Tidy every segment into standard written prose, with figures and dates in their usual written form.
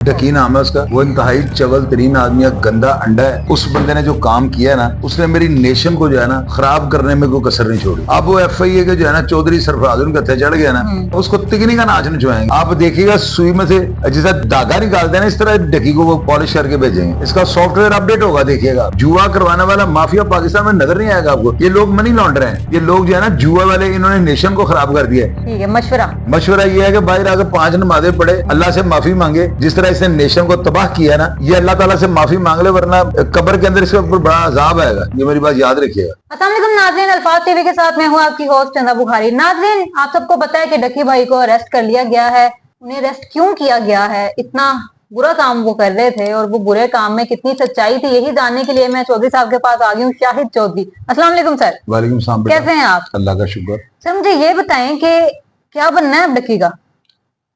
यकीन नाम है उसका, वो इंतहाई चवल तरीन आदमी है, गंदा अंडा है। उस बंदे ने जो काम किया है ना, उसने मेरी नेशन को जो है ना खराब करने में कोई कसर नहीं छोड़ी। अब वो FIA के जो है ना चौधरी सरफराज उनके हथे चढ़ गया ना, उसको तिगनी का नाच नचवाएंगे। आप देखिएगा सुई में से जैसा धागा निकालते हैं ना, इस तरह डकी को वो पॉलिश करके भेजेंगे। इसका सॉफ्टवेयर अपडेट होगा, देखिएगा। जुआ करवाने वाला माफिया पाकिस्तान में नजर नहीं आएगा आपको। ये लोग मनी लॉन्डर हैं, ये लोग जो है ना जुआ वाले, इन्होंने नेशन को खराब कर दिया है। ठीक है, मशवरा ये है कि बाहर आकर 5 नमाजें पढ़े, अल्लाह से माफी मांगे। जिस तरह इसने नेशन को तबाह किया ना, ये अल्लाह ताला से माफी मांग ले, वरना कब्र के अंदर इसके ऊपर बड़ा अजाब आएगा। ये मेरी बात याद रखिएगा। अस्सलाम वालेकुम नाज़रीन, अल्फाज टीवी के साथ मैं हूँ आपकी होस्ट चंदा बुखारी। नाज़रीन, आप सबको पता है कि डकी भाई को अरेस्ट कर लिया गया है। उन्हें अरेस्ट क्यों किया गया है? इतना बुरा काम वो कर रहे थे और वो बुरे काम में कितनी सच्चाई थी, यही जानने के लिए मैं चौधरी साहब के पास आ गई हूँ। शाहिद चौधरी, अस्सलाम वालेकुम सर। वालेकुम सलाम। कैसे हैं आप? अल्लाह का शुक्र। सर मुझे ये बताएं कि क्या बनना है अब डकी का?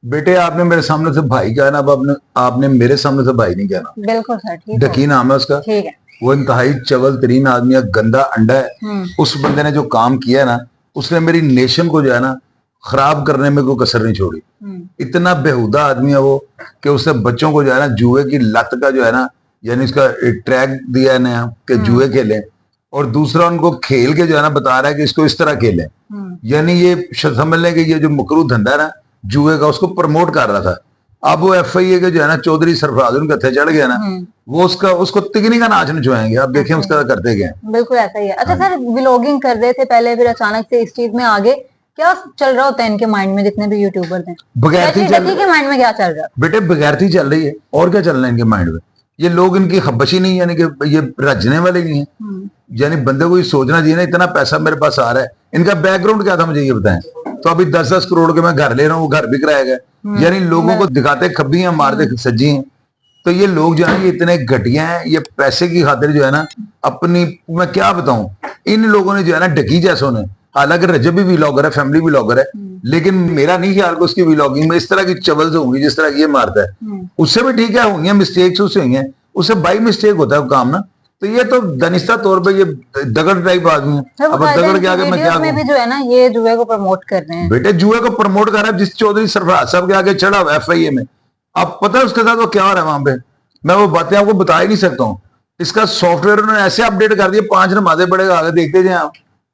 बेटे, आपने मेरे सामने से भाई कहना, अब आपने मेरे सामने से भाई नहीं कहना। बिल्कुल सर, ठीक डकी नाम है उसका। ठीक है। वो इंतहाई चवल तरीन आदमी है, गंदा अंडा है। उस बंदे ने जो काम किया है ना, उसने मेरी नेशन को जो है ना खराब करने में कोई कसर नहीं छोड़ी। इतना बेहुदा आदमी है वो कि उसने बच्चों को जो है ना जुए की लत का जो है ना, यानी इसका ट्रैक दिया है नया कि जुए खेलें, और दूसरा उनको खेल के जो है ना बता रहा है कि इसको इस तरह खेलें। यानी ये समझ लें कि ये जो मकरू धंधा है ना जुए का, उसको प्रमोट कर रहा था। अब वो FIA के जो है ना चौधरी सरफराज उनके हथे चढ़ गया ना, वो उसको तिगनी का नाच नचवाएंगे। आप देखें उसका करते क्या। बिल्कुल ऐसा ही है। अच्छा सर, व्लॉगिंग कर रहे थे पहले, फिर अचानक से इस चीज में आगे क्या चल रहा होता है इनके माइंड में? जितने भी यूट्यूबर हैं, बगैरती के माइंड में क्या चल रहा है? बेटे, बगैरती चल रही है, और क्या चल रहा है इनके माइंड में? ये लोग, इनकी खबशी नहीं है, यानी कि ये रजने वाले नहीं है। यानी बंदे को ये सोचना चाहिए ना, इतना पैसा मेरे पास आ रहा है, इनका बैकग्राउंड क्या था मुझे ये बताएं। तो अभी 10-10 करोड़ के मैं घर ले रहा हूँ, वो घर बिक रहा है। यानी लोगों को दिखाते खब्बी हैं, मारते सज्जी हैं। तो ये लोग जो है ये इतने घटिया हैं, ये पैसे की खातिर जो है ना अपनी, मैं क्या बताऊं, इन लोगों ने जो है ना डकी जैसों ने, हालांकि रजब भी व्लॉगर है, फैमिली व्लॉगर है, लेकिन मेरा नहीं ख्याल कि उसकी व्लॉगिंग में इस तरह की चवल्स होंगी जिस तरह की ये मारता है। उससे भी ठीक है, होंगी मिस्टेक्स, उससे हुई हैं, उससे बाई मिस्टेक होता है वो काम ना। तो ये तो दनिस्ता तौर पे ये दगड़ टाइप आदमी है। अब दगड़ के आगे मैं क्या में भी जो है ना ये जुए को प्रमोट कर रहे हैं। बेटे, जुए को प्रमोट कर रहा है जिस चौधरी सरफराज साहब के आगे चढ़ा हुआ FIA में। अब पता है उसके साथ वो क्या हो रहा है वहां पे, मैं वो बातें आपको बता ही नहीं सकता हूँ। इसका सॉफ्टवेयर उन्होंने ऐसे अपडेट कर दिया, 5 नमाजें पड़ेगा, आगे देखते जाए आप।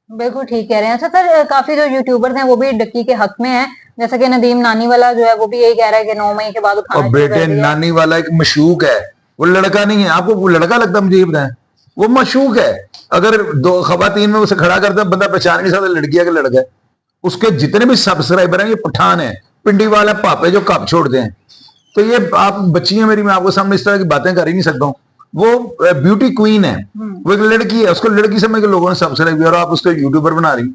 बिल्कुल ठीक कह रहे हैं। अच्छा सर, काफी जो यूट्यूबर्स हैं वो भी डकी के हक में हैं, जैसा कि नदीम नानी वाला जो है वो भी यही कह रहा है कि 9 मई के बाद उठाना। और बेटे, नानी वाला एक मशूक है, वो लड़का नहीं है। आपको वो लड़का लगता मुझे ये बताएं, वो मशूक है। अगर 2 खवातीन में उसे खड़ा करता बंदा पहचान नहीं सकता लड़की है कि लड़का है। उसके जितने भी सब्सक्राइबर हैं ये पठान है, पिंडी वाला पापे जो कप छोड़ते हैं। तो ये आप बच्ची है मेरी, मैं आपको सामने इस तरह की बातें कर ही नहीं सकता हूँ। वो ब्यूटी क्वीन है, वो एक लड़की है, उसको लड़की समझ के लोगों ने सब्सक्राइब किया और आप उसको यूट्यूबर बना रही।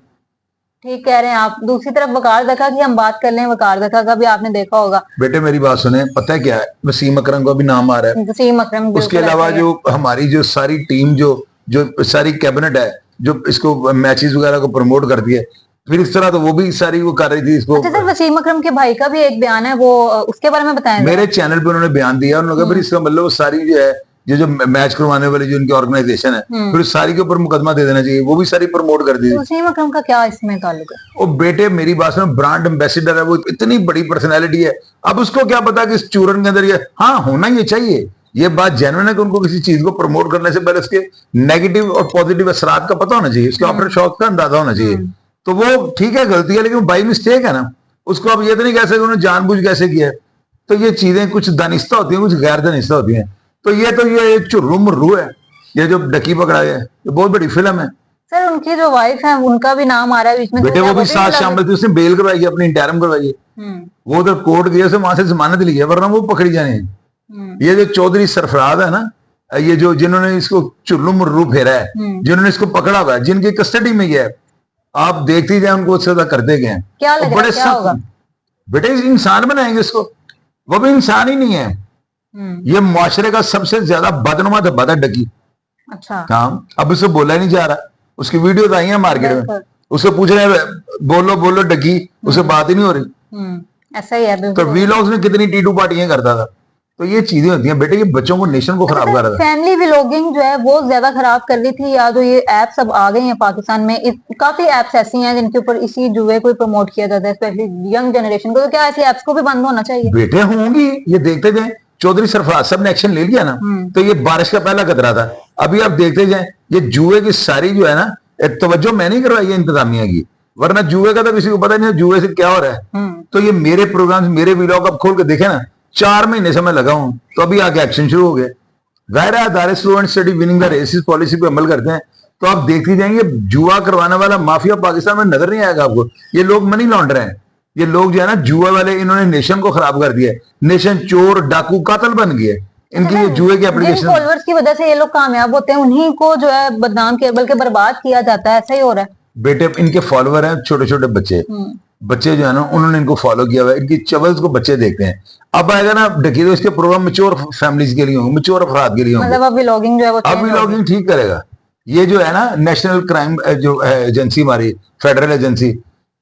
ठीक कह रहे हैं आप। दूसरी तरफ वकार दखा की हम बात कर लें, वकार दखा का भी आपने देखा होगा। बेटे मेरी बात सुने, पता है क्या है, वसीम अकरम का भी नाम आ रहा है, वसीम अकरम। उसके अलावा जो हमारी जो सारी टीम, जो सारी कैबिनेट है, जो इसको मैचेस वगैरह को प्रमोट करती है, फिर इस तरह तो वो भी सारी वो कर रही थी इसको। अच्छा सर, वसीम अकरम के भाई का भी एक बयान है, वो उसके बारे में बताएं। मेरे चैनल पे उन्होंने बयान दिया, उन्होंने कहा फिर इसका मतलब वो सारी जो है जो मैच करवाने वाली जो उनकी ऑर्गेनाइजेशन है, फिर सारी के ऊपर मुकदमा दे देना चाहिए। वो भी सारी प्रमोट कर दी। वसीम अकरम का क्या इसमें ताल्लुक है? वो बेटे मेरी बात में ब्रांड एम्बेसिडर है, वो इतनी बड़ी पर्सनैलिटी है। अब उसको क्या पता कि इस चूरन के अंदर ये, हाँ होना ये चाहिए, ये बात जेन्युइन है कि उनको किसी चीज को प्रमोट करने से पहले उसके नेगेटिव और पॉजिटिव असरात का पता होना चाहिए, उसके आफ्टर शॉक का अंदाजा होना चाहिए। तो वो ठीक है, गलती है, लेकिन बाई मिस्टेक है ना, उसको अब ये तो नहीं कह सकते उन्होंने जानबूझ कैसे किया है। तो ये चीजें कुछ दानिस्ता होती हैं, कुछ गैर दानिस्ता होती हैं। तो ये चुर्रू मुर्रू है, ये जो डकी पकड़ा है, ये बहुत बड़ी फिल्म है। सर उनकी जो वाइफ है उनका भी नाम आ रहा है बीच में। बेटे वो भी साथ शामिल थी, उसने बेल करवाई है, अपनी इंटरम करवाई है। वो उधर कोर्ट गया, वहां से जमानत ली है, वरना वो पकड़ी जाने। ये जो चौधरी सरफराज है ना, ये जो जिन्होंने इसको चुर्रू मुर्रू फेरा है, जिन्होंने इसको पकड़ा हुआ है, जिनकी कस्टडी में है, आप देखते जाए उनको सजा करते गए। क्या लग रहा है क्या होगा? बेटे इंसान बनाएंगे इसको, वो भी इंसान ही नहीं है। ये मुआशरे का सबसे ज्यादा बदनुमा तो बदा डकी। अच्छा काम अब उसे बोला ही नहीं जा रहा। उसकी वीडियो आई है मार्केट में, उसको पूछ रहे हैं बोलो बोलो डकी, उसे बात ही नहीं हो रही। ऐसा ही है। तो वीलॉग्स में कितनी टीटू पार्टियां करता था। तो ये चीजें होती हैं बेटे, ये बच्चों को, नेशन को खराब कर रहा था। फैमिली व्लॉगिंग जो है वो ज्यादा खराब कर रही थी, या जो ये एप्स अब आ गई हैं पाकिस्तान में, काफी एप्स ऐसी हैं जिनके ऊपर इसी जुए को प्रमोट किया जाता है, स्पेशली यंग जनरेशन को। तो क्या ऐसी एप्स को भी बंद होना चाहिए? बेटे होंगी, ये देखते जाए, चौधरी सरफराज साहब ने एक्शन ले लिया ना, तो ये बारिश का पहला खतरा था। अभी आप देखते जाए, ये जुए की सारी जो है ना, तवज्जो मैं नहीं करवाई है इंतजामिया की, वरना जुए का तो किसी को पता नहीं है जुए से क्या हो रहा है। तो ये मेरे प्रोग्राम, मेरे व्लॉग आप खोल के देखे ना, 4 महीने से मैं लगा हूं, तो अभी आके एक्शन शुरू हो गया। गैर आधारित slow and steady winning the race इस पॉलिसी पे अमल करते हैं, तो आप देखते जाएंगे जुआ करवाने वाला माफिया पाकिस्तान में नजर नहीं आएगा आपको। ये लोग मनी लॉन्डर हैं, ये लोग जो है ना जुआ वाले, इन्होंने नेशन को खराब कर दिया है। नेशन चोर डाकू कातल बन गया है, इनकी ये जुए की एप्लीकेशन। फॉलोअर्स की वजह से ये लोग कामयाब होते हैं, उन्हीं को जो है बदनाम किया बल्कि बर्बाद किया जाता है, ऐसा ही हो रहा है। बेटे इनके फॉलोअर हैं छोटे छोटे बच्चे, बच्चे जो है ना उन्होंने इनको फॉलो किया हुआ है, इनकी चवल्स को बच्चे देखते हैं। अब आएगा ना ढकी, तो इसके प्रोग्राम मैच्योर फैमिलीज के लिए होंगे, मैच्योर अफराद के लिए होंगे। मतलब अब व्लॉगिंग जो है वो अब व्लॉगिंग ठीक करेगा। ये जो है ना नेशनल क्राइम जो है एजेंसी हमारी फेडरल एजेंसी,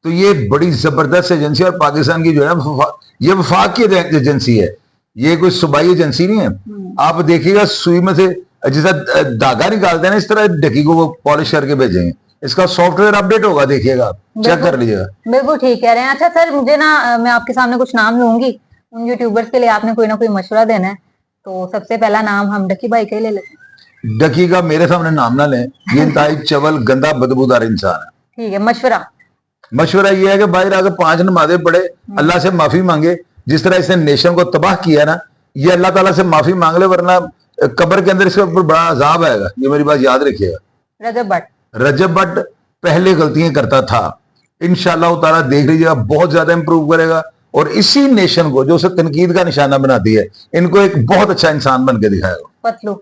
तो ये बड़ी जबरदस्त एजेंसी, और पाकिस्तान की जो है ना ये वफाक की एजेंसी है, ये कोई सूबाई एजेंसी नहीं है। आप देखिएगा सुई में से जैसा धागा निकालते हैं ना, इस तरह ढकी को वो पॉलिश करके भेजेंगे। इसका सॉफ्टवेयर अपडेट होगा, देखिएगा, चेक कर लीजिएगा। बिल्कुल ठीक कह रहे हैं। अच्छा सर, मुझे ना, मैं आपके सामने कुछ नाम लूंगी, उन यूट्यूबर्स के लिए आपने कोई ना कोई मशवरा देना है, तो सबसे पहला नाम हम डकी भाई का ही ले लेते हैं। डकी का मेरे सामने नाम ना लें, ये इंतहाई चवल गंदा बदबूदार इंसान है। ठीक है, मशवरा ये है कि बाहर आकर 5 नमाजें पढ़े, अल्लाह से माफी मांगे। जिस तरह इसने नेशन को तबाह किया ना, ये अल्लाह ताला से माफी मांग ले, वरना कब्र के अंदर इसके ऊपर बड़ा अजाब आएगा। ये मेरी बात याद रखिएगा। रजब भट्ट पहले गलतियां करता था, इंशाअल्लाह ताला देख लीजिएगा बहुत ज्यादा इंप्रूव करेगा, और इसी नेशन को जो उसे तनकीद का निशाना बनाती है, इनको एक बहुत अच्छा इंसान बन के दिखाएगा।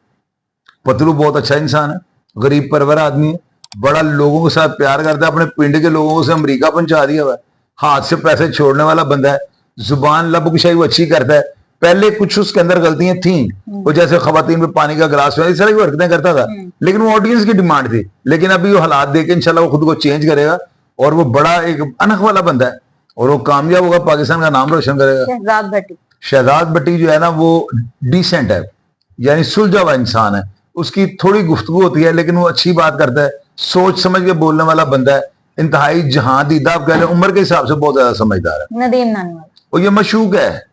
पतलू बहुत अच्छा इंसान है, गरीब परवर आदमी है, बड़ा लोगों के साथ प्यार करता है, अपने पिंड के लोगों से अमेरिका पहुंचा दिया हुआ है, हाथ से पैसे छोड़ने वाला बंदा है, जुबान लबकुशाई वो अच्छी करता है। पहले कुछ उसके अंदर गलतियां थी, वो जैसे खवातीन में पानी का गिलास इस तरह की हरकतें करता था, लेकिन वो ऑडियंस की डिमांड थी। लेकिन अभी वो हालात देख के इंशाल्लाह वो खुद को चेंज करेगा, और वो बड़ा एक अनख वाला बंदा है, और वो कामयाब होगा, पाकिस्तान का नाम रोशन करेगा। शहजाद भट्टी जो है ना, वो डिसेंट है, यानी सुलझा हुआ इंसान है, उसकी थोड़ी गुफ्तगू होती है, लेकिन वो अच्छी बात करता है, सोच समझ के बोलने वाला बंदा है, इंतहाई जहां दीदा, आप कह रहे उम्र के हिसाब से बहुत ज्यादा समझदार है। नदीम नानी और ये मशूक है,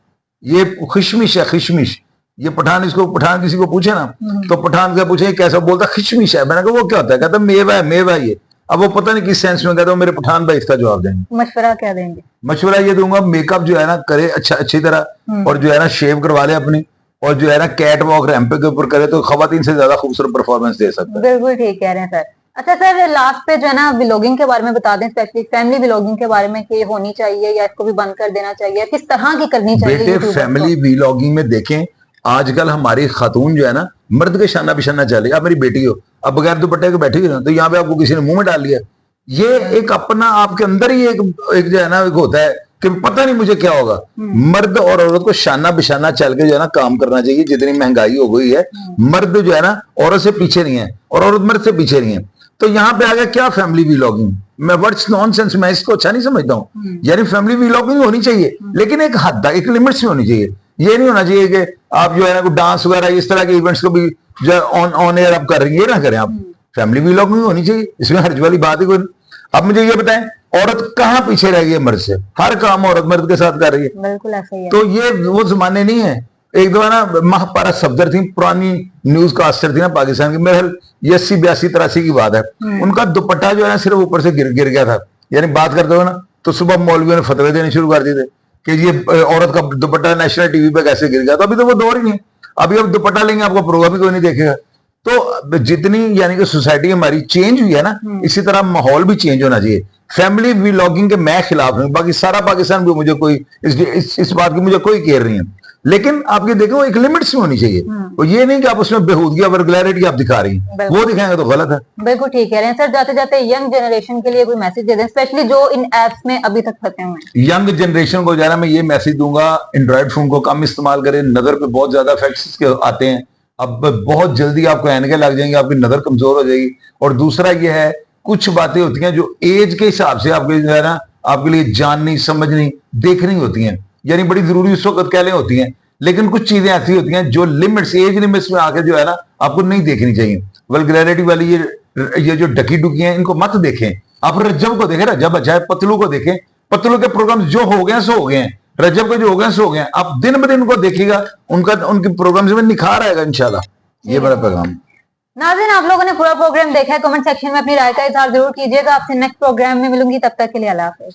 ये खिशमिश है, खिशमिश। ये पठान, इसको पठान किसी को पूछे ना, तो पठान क्या पूछे कैसा बोलता, खिशमिश है। मैंने कहा वो क्या होता है, कहता मेवा है, मेवा ये। अब वो पता नहीं किस सेंस में कहता हूँ, मेरे पठान भाई इसका जवाब देंगे। मशवरा क्या देंगे? मशवरा ये दूंगा, मेकअप जो है ना करे अच्छा, अच्छी तरह, और जो है ना शेव करवा ले अपनी, और जो है ना कैट वॉक रैंप के ऊपर करे, तो खवातीन से ज्यादा खूबसूरत परफॉर्मेंस दे सकता है। बिल्कुल ठीक कह रहे हैं सर। अच्छा सर, लास्ट पे जो है ना व्लॉगिंग के बारे में बता दें, स्पेशली फैमिली व्लॉगिंग के बारे में, कि ये होनी चाहिए या इसको भी बंद कर देना चाहिए, किस तरह की करनी चाहिए? बेटे फैमिली व्लॉगिंग में देखें, आजकल हमारी खातून जो है ना मर्द के शाना बिशाना चल रही है। आप मेरी बेटी हो, अब बगैर दुपट्टे के बैठी हुई ना, तो यहाँ पे आपको किसी ने मुंह में डाल लिया। ये एक अपना आपके अंदर ही एक जो है ना एक होता है कि पता नहीं मुझे क्या होगा। मर्द और औरत को शाना बिशाना चल के जो है ना काम करना चाहिए। जितनी महंगाई हो गई है, मर्द जो है ना औरत से पीछे नहीं है, और औरत मर्द से पीछे नहीं है। तो यहाँ पे आ गया क्या फैमिली व्लॉगिंग, मैं वर्ड्स नॉनसेंस, मैं इसको अच्छा नहीं समझता हूँ। यानी फैमिली व्लॉगिंग होनी चाहिए, लेकिन एक हद, एक लिमिट्स में होनी चाहिए। ये नहीं होना चाहिए कि आप जो है ना डांस वगैरह इस तरह के इवेंट्स को भी जो ऑन एयर आप कर रही है, ये ना करें आप। फैमिली व्लॉगिंग होनी चाहिए, इसमें हर्ज वाली बात ही कोई नहीं। अब मुझे ये बताएं, औरत कहाँ पीछे रह गई है मर्द से? हर काम औरत मर्द के साथ कर रही है। बिल्कुल ऐसा ही है। तो ये वो जमाने नहीं है। एक दफा ना महापारा सफदर थी, पुरानी न्यूज कास्टर थी ना पाकिस्तान की, मेरे 80, 82, 83 की बात है। उनका दुपट्टा जो है ना सिर्फ ऊपर से गिर गया था। यानी बात करते हो ना, तो सुबह मौलवियों ने फतवे देने शुरू कर दिए थे कि ये औरत का दुपट्टा नेशनल टीवी पे कैसे गिर गया। तो अभी तो वो दौर ही नहीं है। अभी अब दुपट्टा लेंगे, आपका प्रोग्राम ही कोई नहीं देखेगा। तो जितनी यानी कि सोसाइटी हमारी चेंज हुई है ना, इसी तरह माहौल भी चेंज होना चाहिए। फैमिली व्लॉगिंग के मैं खिलाफ हूं, बाकी सारा पाकिस्तान भी मुझे कोई इस बात की मुझे कोई केयर नहीं है। लेकिन आप ये देखो एक लिमिट्स में होनी चाहिए। और ये नहीं कि आप उसमें बेहूदगी वर्गुलरिटी आप दिखा रही हैं, वो दिखाएंगे तो गलत है। बिल्कुल ठीक कह रहे हैं सर। जाते जाते यंग जनरेशन के लिए कोई मैसेज दे दें, स्पेशली जो इन एप्स में अभी तक फंसे हुए हैं। यंग जनरेशन को जाना मैं ये मैसेज दूंगा, एंड्रॉइड फोन को कम इस्तेमाल करें। नजर पे बहुत ज्यादा इफेक्ट्स आते हैं। अब बहुत जल्दी आपको ऐनकें लग जाएंगी, आपकी नजर कमजोर हो जाएगी। और दूसरा ये है, कुछ बातें होती हैं जो एज के हिसाब से आपके जो है ना आपके लिए जाननी, समझनी, देखनी होती हैं, यानी बड़ी जरूरी उस वक्त कहले होती हैं। लेकिन कुछ चीजें ऐसी होती हैं जो लिमिट्स, एज लिमिट्स में आके जो है ना आपको नहीं देखनी चाहिए। वल्गैरिटी वाली ये जो डकी डुकी हैं, इनको मत देखें। आप रज्जब को देखें, रज्जब अच्छा है। पतलू को देखें, पतलू के प्रोग्राम जो हो गए सो हो गए हैं। रजब को जो हो गए सो गए, आप दिन ब दिन उनको देखिएगा, उनकी प्रोग्राम्स में निखार आएगा इंशाल्लाह। ये बड़ा पैगाम। नाज़रीन, आप लोगों ने पूरा प्रोग्राम देखा है, कमेंट सेक्शन में अपनी राय का इजहार जरूर कीजिएगा। आपसे नेक्स्ट प्रोग्राम में मिलूंगी, तब तक के लिए अल्लाह हाफिज।